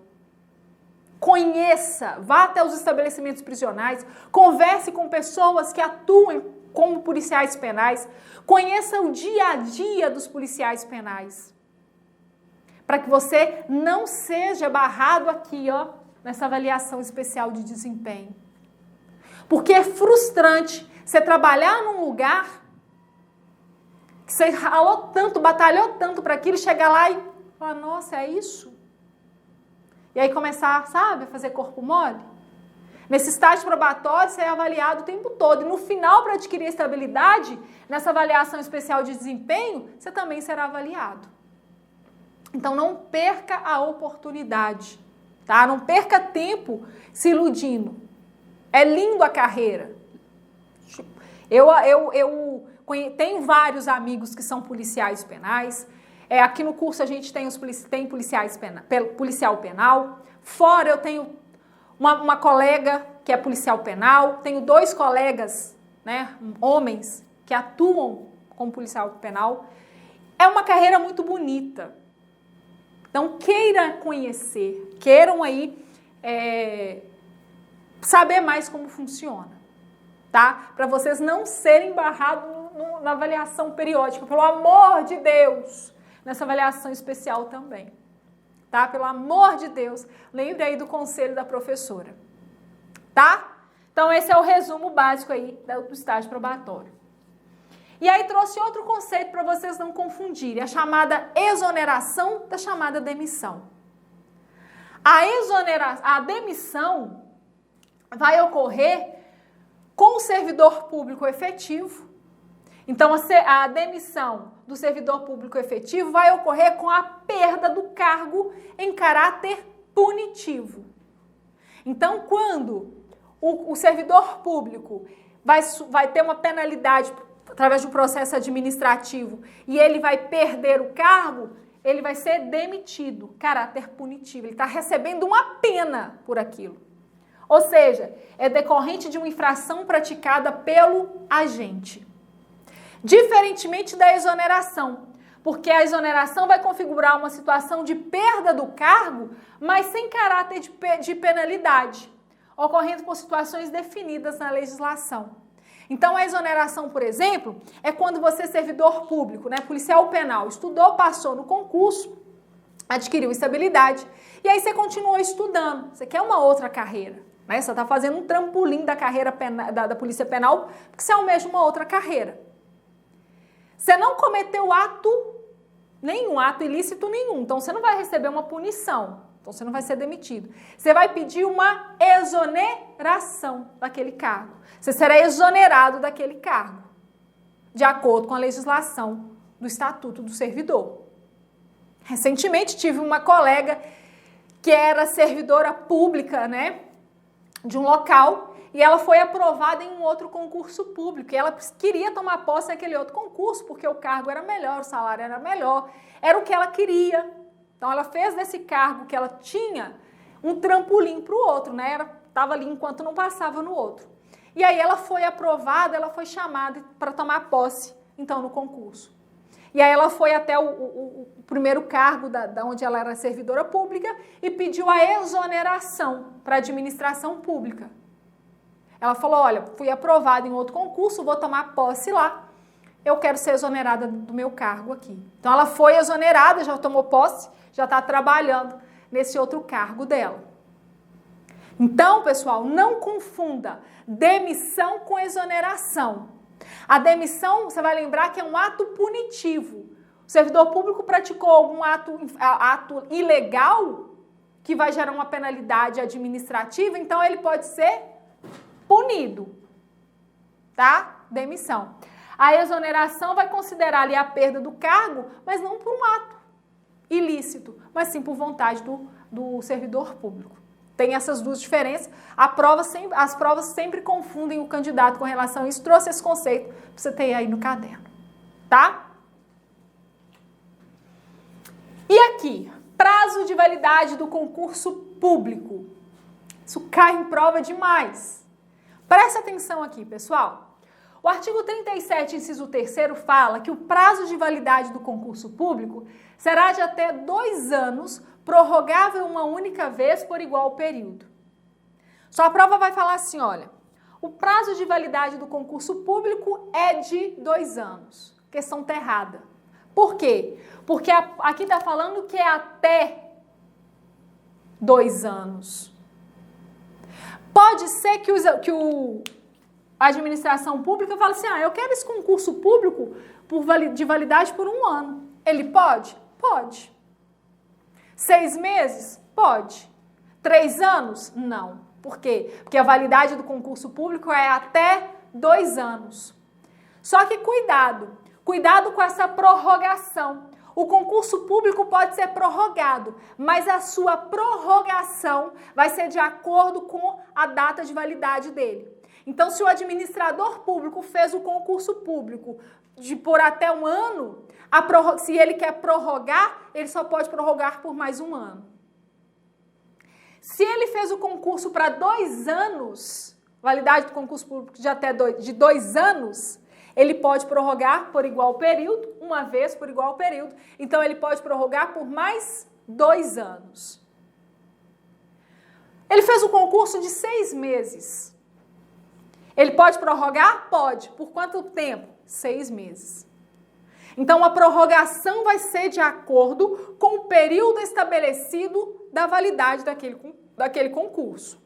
Conheça, vá até os estabelecimentos prisionais, converse com pessoas que atuam como policiais penais, conheça o dia a dia dos policiais penais, para que você não seja barrado aqui, ó, nessa avaliação especial de desempenho. Porque é frustrante você trabalhar num lugar que você ralou tanto, batalhou tanto para aquilo, chegar lá e falar, nossa, é isso? E aí começar, sabe, a fazer corpo mole? Nesse estágio probatório, você é avaliado o tempo todo. E no final, para adquirir estabilidade, nessa avaliação especial de desempenho, você também será avaliado. Então, não perca a oportunidade, tá? Não perca tempo se iludindo. É lindo a carreira. Eu tenho vários amigos que são policiais penais. Aqui no curso a gente tem policial penal. Fora eu tenho uma colega que é policial penal. Tenho 2 colegas, né, homens, que atuam como policial penal. É uma carreira muito bonita. Então queira conhecer, queiram aí saber mais como funciona, tá? Para vocês não serem barrados na avaliação periódica, pelo amor de Deus, nessa avaliação especial também, tá? Pelo amor de Deus, lembre aí do conselho da professora, tá? Então esse é o resumo básico aí do estágio probatório. E aí trouxe outro conceito para vocês não confundirem, a chamada exoneração da chamada demissão. A demissão vai ocorrer com o servidor público efetivo. Então, a demissão do servidor público efetivo vai ocorrer com a perda do cargo em caráter punitivo. Então, quando o servidor público vai ter uma penalidade através de um processo administrativo e ele vai perder o cargo, ele vai ser demitido, caráter punitivo. Ele está recebendo uma pena por aquilo. Ou seja, é decorrente de uma infração praticada pelo agente. Diferentemente da exoneração, porque a exoneração vai configurar uma situação de perda do cargo, mas sem caráter de penalidade, ocorrendo por situações definidas na legislação. Então, a exoneração, por exemplo, é quando você é servidor público, né, policial penal, estudou, passou no concurso, adquiriu estabilidade, e aí você continuou estudando, você quer uma outra carreira, né? Você está fazendo um trampolim da carreira da Polícia Penal, porque você almeja uma outra carreira. Você não cometeu nenhum ato ilícito nenhum, então você não vai receber uma punição, então você não vai ser demitido. Você vai pedir uma exoneração daquele cargo. Você será exonerado daquele cargo, de acordo com a legislação do Estatuto do Servidor. Recentemente tive uma colega que era servidora pública, né, de um local, e ela foi aprovada em um outro concurso público. E ela queria tomar posse naquele outro concurso, porque o cargo era melhor, o salário era melhor, era o que ela queria. Então, ela fez desse cargo que ela tinha um trampolim para o outro, né? Ela estava ali enquanto não passava no outro. E aí ela foi aprovada, ela foi chamada para tomar posse, então, no concurso. E aí ela foi até o primeiro cargo da onde ela era servidora pública e pediu a exoneração para a administração pública. Ela falou, olha, fui aprovada em outro concurso, vou tomar posse lá, eu quero ser exonerada do meu cargo aqui. Então ela foi exonerada, já tomou posse, já está trabalhando nesse outro cargo dela. Então, pessoal, não confunda demissão com exoneração. A demissão, você vai lembrar que é um ato punitivo. O servidor público praticou algum ato ilegal que vai gerar uma penalidade administrativa, então ele pode ser punido, tá? Demissão. A exoneração vai considerar ali a perda do cargo, mas não por um ato ilícito, mas sim por vontade do servidor público. Tem essas duas diferenças. As provas sempre confundem o candidato com relação a isso. Trouxe esse conceito para você ter aí no caderno, tá? E aqui, prazo de validade do concurso público. Isso cai em prova demais. Presta atenção aqui, pessoal. O artigo 37, inciso 3º, fala que o prazo de validade do concurso público será de até 2 anos, prorrogável uma única vez por igual período. Sua prova vai falar assim, olha, o prazo de validade do concurso público é de 2 anos. A questão está errada. Por quê? Porque aqui está falando que é até 2 anos. Pode ser que a administração pública fale assim, eu quero esse concurso público de validade por 1 ano. Ele pode? Pode. 6 meses? Pode. 3 anos? Não. Por quê? Porque a validade do concurso público é até 2 anos. Só que cuidado com essa prorrogação. O concurso público pode ser prorrogado, mas a sua prorrogação vai ser de acordo com a data de validade dele. Então, se o administrador público fez o concurso público por até 1 ano, se ele quer prorrogar, ele só pode prorrogar por mais 1 ano. Se ele fez o concurso para 2 anos, validade do concurso público de 2 anos, ele pode prorrogar por igual período, uma vez por igual período. Então, ele pode prorrogar por mais 2 anos. Ele fez o concurso de 6 meses. Ele pode prorrogar? Pode. Por quanto tempo? 6 meses. Então, a prorrogação vai ser de acordo com o período estabelecido da validade daquele concurso.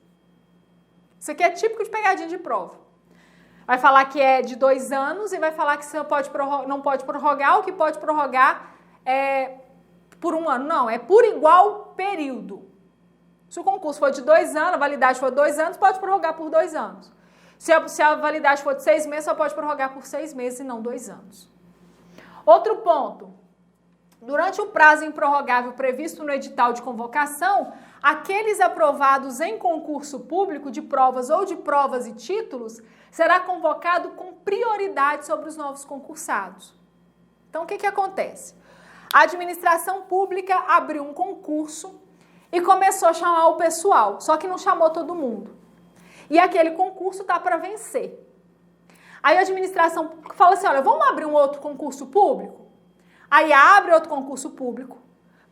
Isso aqui é típico de pegadinha de prova. Vai falar que é de 2 anos e vai falar que você não pode prorrogar, o que pode prorrogar é por 1 ano. Não, é por igual período. Se o concurso for de 2 anos, a validade for 2 anos, pode prorrogar por 2 anos. Se a validade for de 6 meses, só pode prorrogar por 6 meses e não 2 anos. Outro ponto. durante o prazo improrrogável previsto no edital de convocação, aqueles aprovados em concurso público de provas ou de provas e títulos será convocado com prioridade sobre os novos concursados. Então, o que acontece? A administração pública abriu um concurso e começou a chamar o pessoal, só que não chamou todo mundo. E aquele concurso está para vencer. Aí a administração fala assim, olha, vamos abrir um outro concurso público? Aí abre outro concurso público,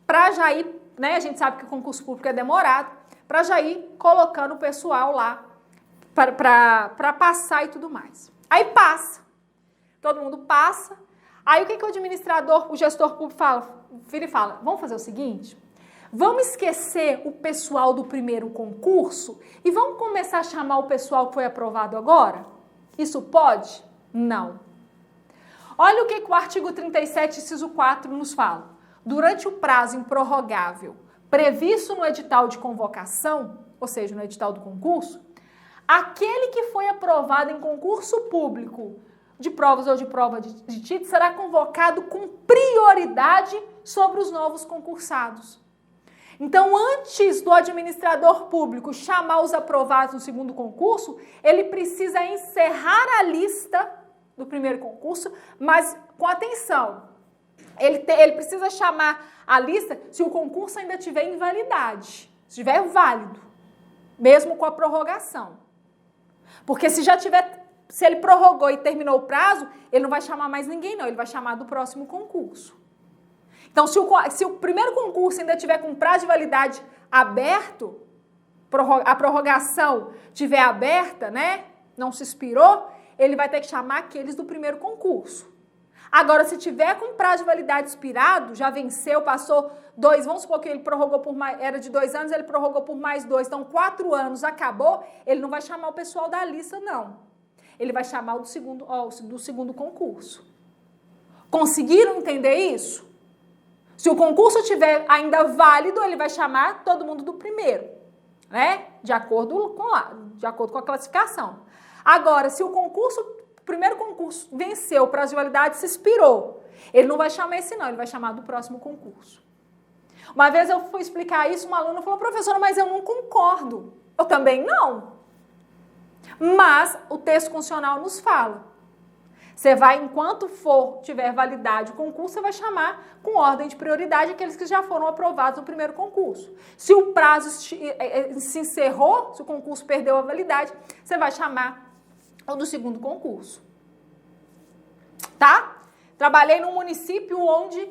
para já ir, né, a gente sabe que o concurso público é demorado, para já ir colocando o pessoal lá, para passar e tudo mais. Aí passa, todo mundo passa, aí o que o administrador, o gestor público fala, vamos fazer o seguinte, vamos esquecer o pessoal do primeiro concurso e vamos começar a chamar o pessoal que foi aprovado agora? Isso pode? Não. Olha o que o artigo 37, inciso 4 nos fala. Durante o prazo improrrogável previsto no edital de convocação, ou seja, no edital do concurso, aquele que foi aprovado em concurso público de provas ou de prova de título será convocado com prioridade sobre os novos concursados. Então, antes do administrador público chamar os aprovados no segundo concurso, ele precisa encerrar a lista do primeiro concurso, mas com atenção, ele precisa chamar a lista se o concurso ainda tiver em validade, se estiver válido, mesmo com a prorrogação. Porque se ele prorrogou e terminou o prazo, ele não vai chamar mais ninguém não, ele vai chamar do próximo concurso. Então, se o primeiro concurso ainda tiver com prazo de validade aberto, a prorrogação tiver aberta, né, não se expirou, ele vai ter que chamar aqueles do primeiro concurso. Agora, se tiver com prazo de validade expirado, já venceu, passou 2, vamos supor que ele prorrogou por mais, era de 2 anos, ele prorrogou por mais 2, então 4 anos, acabou, ele não vai chamar o pessoal da lista, não. Ele vai chamar o do segundo concurso. Conseguiram entender isso? Se o concurso estiver ainda válido, ele vai chamar todo mundo do primeiro, né? De acordo com a classificação. Agora, se o primeiro concurso venceu, o prazo de validade se expirou, ele não vai chamar esse não, ele vai chamar do próximo concurso. Uma vez eu fui explicar isso, uma aluna falou, professora, mas eu não concordo. Eu também não. Mas o texto constitucional nos fala. Você vai, enquanto tiver validade o concurso, você vai chamar com ordem de prioridade aqueles que já foram aprovados no primeiro concurso. Se o prazo se encerrou, se o concurso perdeu a validade, você vai chamar o do segundo concurso. Tá? Trabalhei num município onde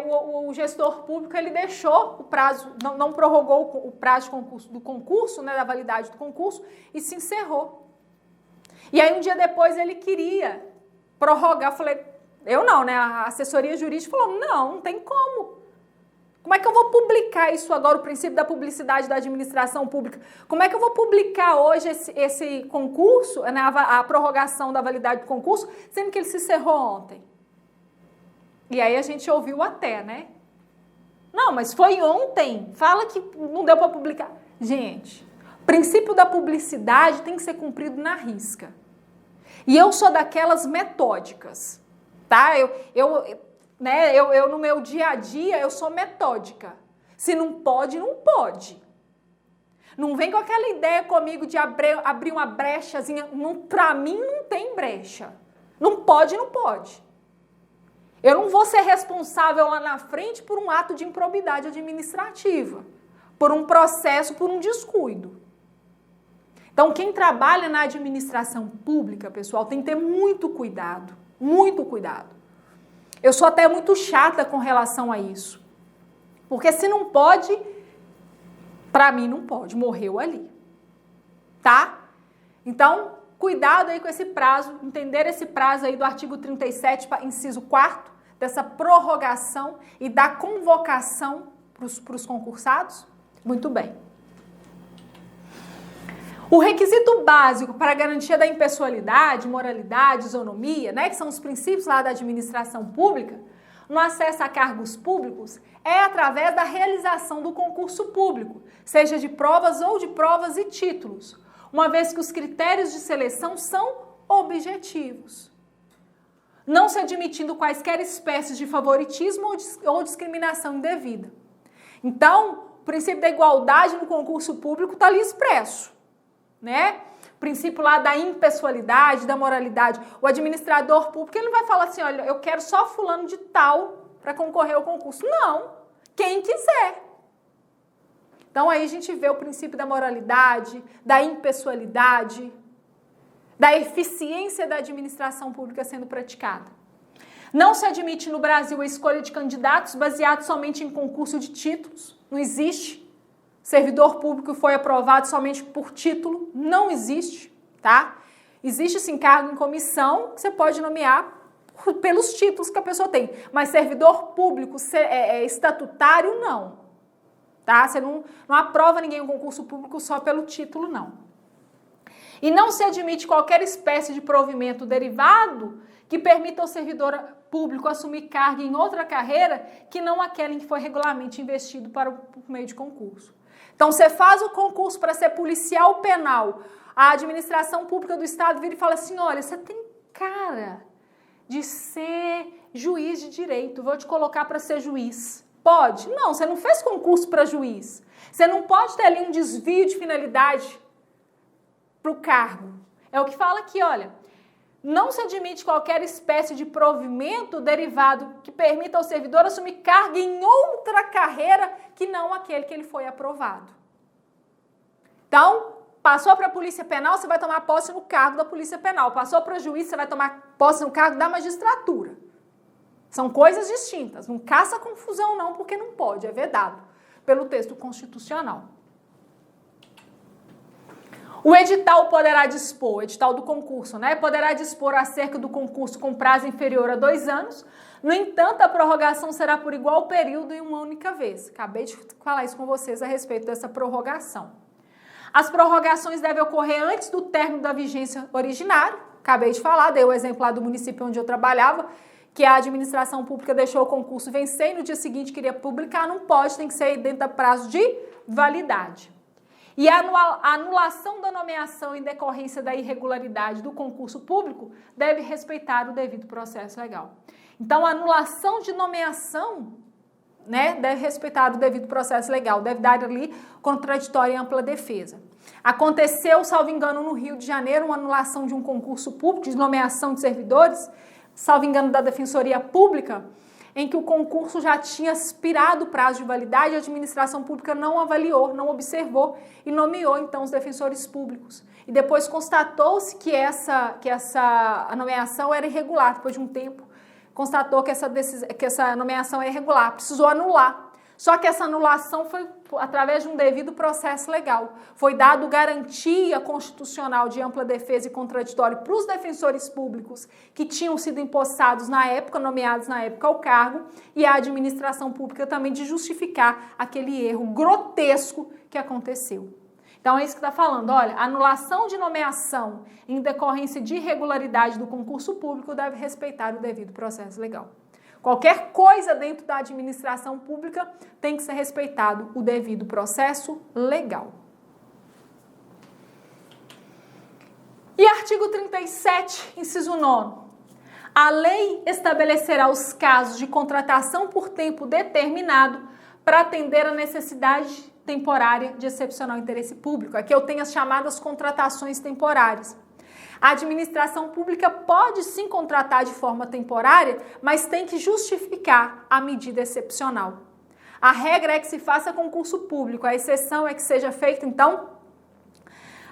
o gestor público ele deixou o prazo, não prorrogou o prazo do concurso, né, da validade do concurso, e se encerrou. E aí um dia depois ele queria prorrogar, eu falei, eu não, né? A assessoria jurídica falou, não tem como. Como é que eu vou publicar isso agora, o princípio da publicidade da administração pública? Como é que eu vou publicar hoje esse concurso, né, a prorrogação da validade do concurso, sendo que ele se encerrou ontem? E aí a gente ouviu até, né? Não, mas foi ontem, fala que não deu para publicar. Gente, o princípio da publicidade tem que ser cumprido na risca. E eu sou daquelas metódicas, tá? Eu no meu dia a dia, eu sou metódica. Se não pode, não pode. Não vem com aquela ideia comigo de abrir uma brechazinha. Para mim, não tem brecha. Não pode, não pode. Eu não vou ser responsável lá na frente por um ato de improbidade administrativa, por um processo, por um descuido. Então, quem trabalha na administração pública, pessoal, tem que ter muito cuidado, muito cuidado. Eu sou até muito chata com relação a isso. Porque se não pode, para mim não pode, morreu ali. Tá? Então, cuidado aí com esse prazo, entender esse prazo aí do artigo 37, inciso 4º, dessa prorrogação e da convocação para os concursados. Muito bem. O requisito básico para a garantia da impessoalidade, moralidade, isonomia, né, que são os princípios lá da administração pública, no acesso a cargos públicos, é através da realização do concurso público, seja de provas ou de provas e títulos, uma vez que os critérios de seleção são objetivos. não se admitindo quaisquer espécies de favoritismo ou discriminação indevida. Então, o princípio da igualdade no concurso público está ali expresso, né? O princípio lá da impessoalidade, da moralidade. O administrador público, ele não vai falar assim, olha, eu quero só fulano de tal para concorrer ao concurso. Não, quem quiser. Então, aí a gente vê o princípio da moralidade, da impessoalidade, da eficiência da administração pública sendo praticada. Não se admite no Brasil a escolha de candidatos baseados somente em concurso de títulos. Não existe. Servidor público foi aprovado somente por título. Não existe, tá? Existe, sim, cargo em comissão que você pode nomear pelos títulos que a pessoa tem. Mas servidor público estatutário, não. Tá? Você não aprova ninguém em concurso público só pelo título, não. E não se admite qualquer espécie de provimento derivado que permita ao servidor público assumir cargo em outra carreira que não aquela em que foi regularmente investido por meio de concurso. Então, você faz o concurso para ser policial penal, a administração pública do Estado vira e fala assim, olha, você tem cara de ser juiz de direito, vou te colocar para ser juiz. Pode? Não, você não fez concurso para juiz. Você não pode ter ali um desvio de finalidade para o cargo. É o que fala aqui, olha. Não se admite qualquer espécie de provimento derivado que permita ao servidor assumir cargo em outra carreira que não aquele que ele foi aprovado. Então, passou para a Polícia Penal, você vai tomar posse no cargo da Polícia Penal. Passou para juiz, você vai tomar posse no cargo da magistratura. São coisas distintas. Não caça confusão não, porque não pode, é vedado pelo texto constitucional. O edital poderá dispor, edital do concurso, né? Poderá dispor acerca do concurso com prazo inferior a 2 anos. No entanto, a prorrogação será por igual período e uma única vez. Acabei de falar isso com vocês a respeito dessa prorrogação. As prorrogações devem ocorrer antes do término da vigência originária. Acabei de falar, dei o exemplo lá do município onde eu trabalhava, que a administração pública deixou o concurso vencer e no dia seguinte queria publicar, não pode, tem que ser dentro do prazo de validade. E a anulação da nomeação em decorrência da irregularidade do concurso público deve respeitar o devido processo legal. Então, a anulação de nomeação, né, deve respeitar o devido processo legal, deve dar ali contraditória e ampla defesa. Aconteceu, salvo engano, no Rio de Janeiro, uma anulação de um concurso público de nomeação de servidores, salvo engano, da Defensoria Pública, em que o concurso já tinha expirado o prazo de validade, a administração pública não avaliou, não observou e nomeou, então, os defensores públicos. E depois constatou-se que essa nomeação era irregular. Depois de um tempo, constatou que essa nomeação é irregular, precisou anular. Só que essa anulação foi através de um devido processo legal. Foi dado garantia constitucional de ampla defesa e contraditório para os defensores públicos que tinham sido empossados na época, nomeados na época ao cargo, e a administração pública também de justificar aquele erro grotesco que aconteceu. Então é isso que está falando, olha, anulação de nomeação em decorrência de irregularidade do concurso público deve respeitar o devido processo legal. Qualquer coisa dentro da administração pública tem que ser respeitado o devido processo legal. E artigo 37, inciso 9. A lei estabelecerá os casos de contratação por tempo determinado para atender a necessidade temporária de excepcional interesse público. Aqui eu tenho as chamadas contratações temporárias. A administração pública pode sim contratar de forma temporária, mas tem que justificar a medida excepcional. A regra é que se faça concurso público, a exceção é que seja feita, então,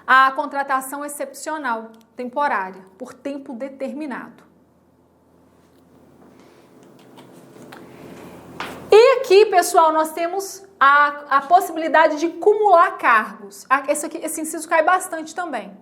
a contratação excepcional, temporária, por tempo determinado. E aqui, pessoal, nós temos a possibilidade de cumular cargos. Esse inciso cai bastante também.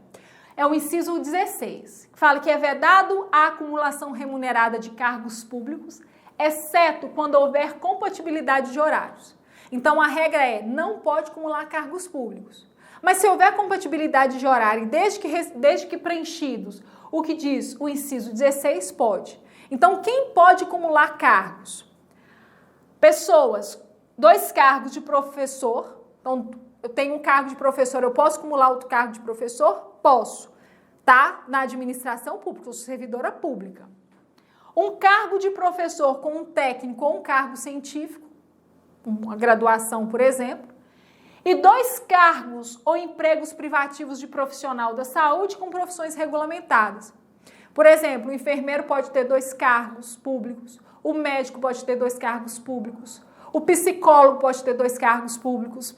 É o inciso 16, que fala que é vedado a acumulação remunerada de cargos públicos, exceto quando houver compatibilidade de horários. Então, a regra é, não pode acumular cargos públicos. Mas se houver compatibilidade de horário, desde que preenchidos, o que diz o inciso 16, pode. Então, quem pode acumular cargos? Pessoas, 2 cargos de professor, então, eu tenho um cargo de professor, eu posso acumular outro cargo de professor? Posso, tá? Na administração pública, eu sou servidora pública. um cargo de professor com um técnico ou um cargo científico, uma graduação, por exemplo, e 2 cargos ou empregos privativos de profissional da saúde com profissões regulamentadas. Por exemplo, o enfermeiro pode ter 2 cargos públicos, o médico pode ter 2 cargos públicos, o psicólogo pode ter 2 cargos públicos,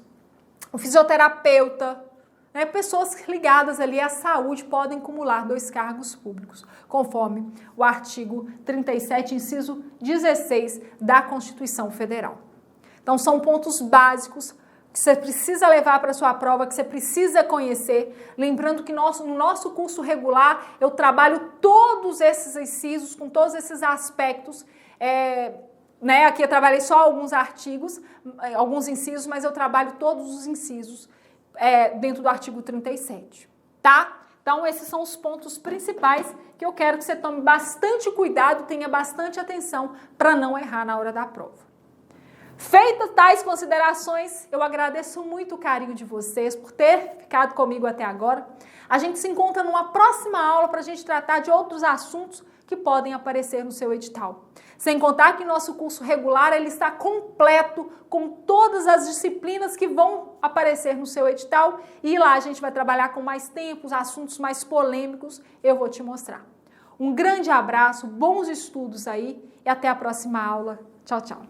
o fisioterapeuta, né, pessoas ligadas ali à saúde podem acumular 2 cargos públicos, conforme o artigo 37, inciso 16 da Constituição Federal. Então, são pontos básicos que você precisa levar para a sua prova, que você precisa conhecer. Lembrando que no nosso curso regular, eu trabalho todos esses incisos, com todos esses aspectos. Aqui eu trabalhei só alguns artigos, alguns incisos, mas eu trabalho todos os incisos dentro do artigo 37, tá? Então, esses são os pontos principais que eu quero que você tome bastante cuidado, tenha bastante atenção para não errar na hora da prova. Feitas tais considerações, eu agradeço muito o carinho de vocês por ter ficado comigo até agora. A gente se encontra numa próxima aula para a gente tratar de outros assuntos que podem aparecer no seu edital. Sem contar que nosso curso regular ele está completo com todas as disciplinas que vão aparecer no seu edital e lá a gente vai trabalhar com mais tempo, os assuntos mais polêmicos, eu vou te mostrar. Um grande abraço, bons estudos aí e até a próxima aula. Tchau, tchau.